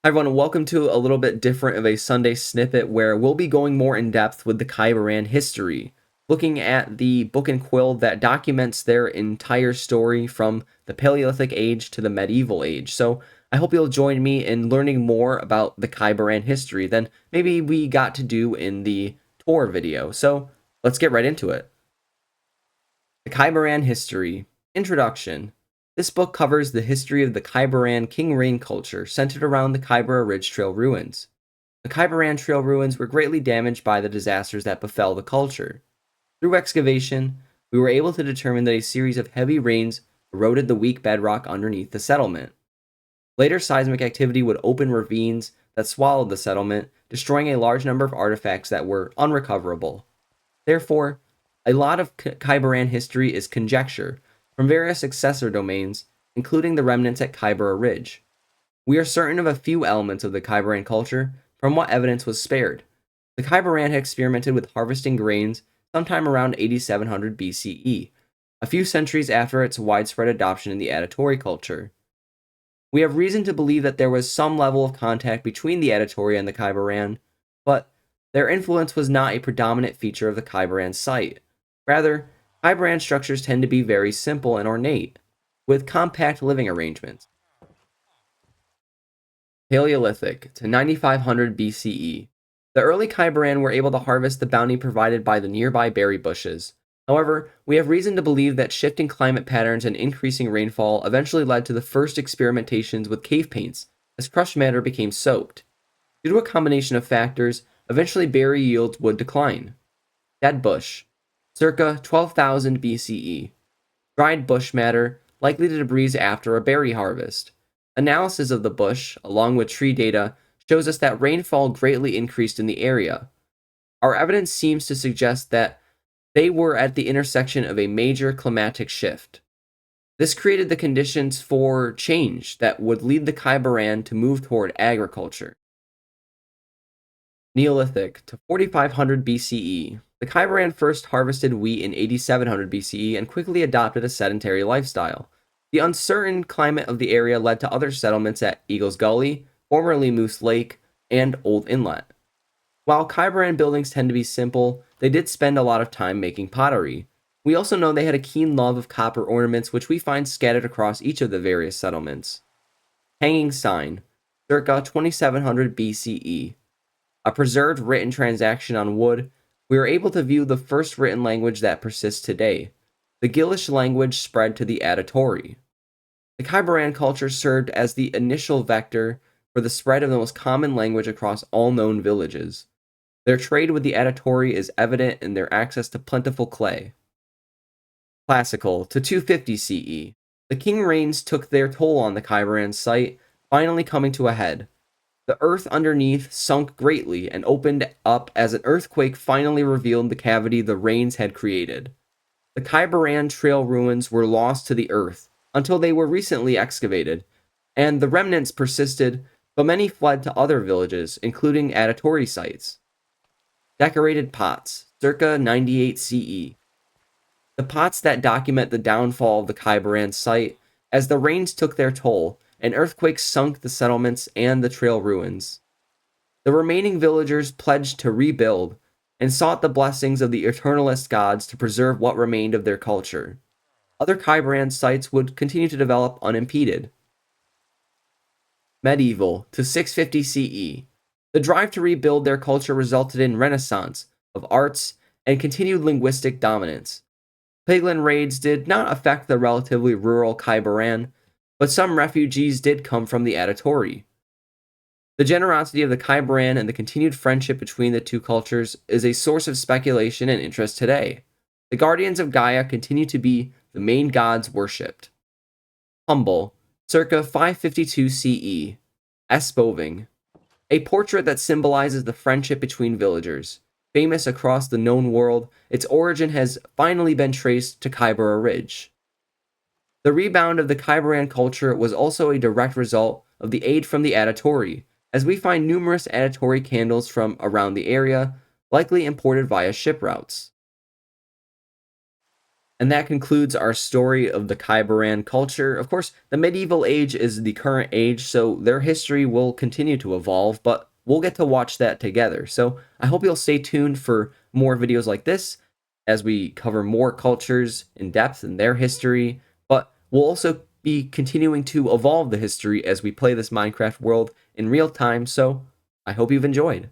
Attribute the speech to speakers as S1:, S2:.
S1: Hi everyone, welcome to a little bit different of a Sunday snippet where we'll be going more in depth with the Kaibaran history, looking at the book and quill that documents their entire story from the Paleolithic Age to the Medieval Age. So I hope you'll join me in learning more about the Kaibaran history than maybe we got to do in the tour video. So let's get right into it. The Kaibaran History Introduction. This book covers the history of the Kaibaran King Reign culture centered around the Kaibara Ridge Trail ruins. The Kaibaran Trail ruins were greatly damaged by the disasters that befell the culture. Through excavation, we were able to determine that a series of heavy rains eroded the weak bedrock underneath the settlement. Later seismic activity would open ravines that swallowed the settlement, destroying a large number of artifacts that were unrecoverable. Therefore, a lot of Kaibaran history is conjecture from various successor domains, including the remnants at Kaibara Ridge. We are certain of a few elements of the Kaibaran culture from what evidence was spared. The Kaibaran had experimented with harvesting grains sometime around 8700 BCE, a few centuries after its widespread adoption in the Atta culture. We have reason to believe that there was some level of contact between the Atta and the Kaibaran, but their influence was not a predominant feature of the Kaibaran site. Rather, Kaibaran structures tend to be very simple and ornate, with compact living arrangements. Paleolithic to 9500 BCE. The early Kaibaran were able to harvest the bounty provided by the nearby berry bushes. However, we have reason to believe that shifting climate patterns and increasing rainfall eventually led to the first experimentations with cave paints, as crushed matter became soaked. Due to a combination of factors, eventually berry yields would decline. Dead bush, circa 12,000 BCE. Dried bush matter, likely to debris after a berry harvest. Analysis of the bush, along with tree data, shows us that rainfall greatly increased in the area. Our evidence seems to suggest that they were at the intersection of a major climatic shift. This created the conditions for change that would lead the Kaibaran to move toward agriculture. Neolithic to 4500 BCE. The Kaibaran first harvested wheat in 8700 BCE and quickly adopted a sedentary lifestyle. The uncertain climate of the area led to other settlements at Eagles Gully, formerly Moose Lake, and Old Inlet. While Kaibaran buildings tend to be simple, they did spend a lot of time making pottery. We also know they had a keen love of copper ornaments, which we find scattered across each of the various settlements. Hanging sign, circa 2700 BCE. A preserved written transaction on wood, we are able to view the first written language that persists today. The Gilish language spread to the Atta tori. The Kaibaran culture served as the initial vector for the spread of the most common language across all known villages. Their trade with the Atta tori is evident in their access to plentiful clay. Classical to 250 CE. The king reigns took their toll on the Kaibaran site, finally coming to a head. The earth underneath sunk greatly and opened up as an earthquake finally revealed the cavity the rains had created. The Kaibaran Trail ruins were lost to the earth until they were recently excavated, and the remnants persisted, but many fled to other villages, including Atta tori sites. Decorated pots, circa 98 CE. The pots that document the downfall of the Kaibaran site, as the rains took their toll, and earthquakes sunk the settlements and the trail ruins. The remaining villagers pledged to rebuild and sought the blessings of the eternalist gods to preserve what remained of their culture. Other Kaibaran sites would continue to develop unimpeded. Medieval to 650 CE. The drive to rebuild their culture resulted in renaissance of arts and continued linguistic dominance. Pagan raids did not affect the relatively rural Kaibaran, but some refugees did come from the Atta tori. The generosity of the Kaibaran and the continued friendship between the two cultures is a source of speculation and interest today. The guardians of Gaia continue to be the main gods worshipped. Humble, circa 552 CE. Esboving, a portrait that symbolizes the friendship between villagers. Famous across the known world, its origin has finally been traced to Kaibara Ridge. The rebound of the Kaibaran culture was also a direct result of the aid from the Atta tori, as we find numerous Atta tori candles from around the area, likely imported via ship routes. And that concludes our story of the Kaibaran culture. Of course, the medieval age is the current age, so their history will continue to evolve, but we'll get to watch that together. So I hope you'll stay tuned for more videos like this as we cover more cultures in depth in their history, but we'll also be continuing to evolve the history as we play this Minecraft world in real time, so I hope you've enjoyed.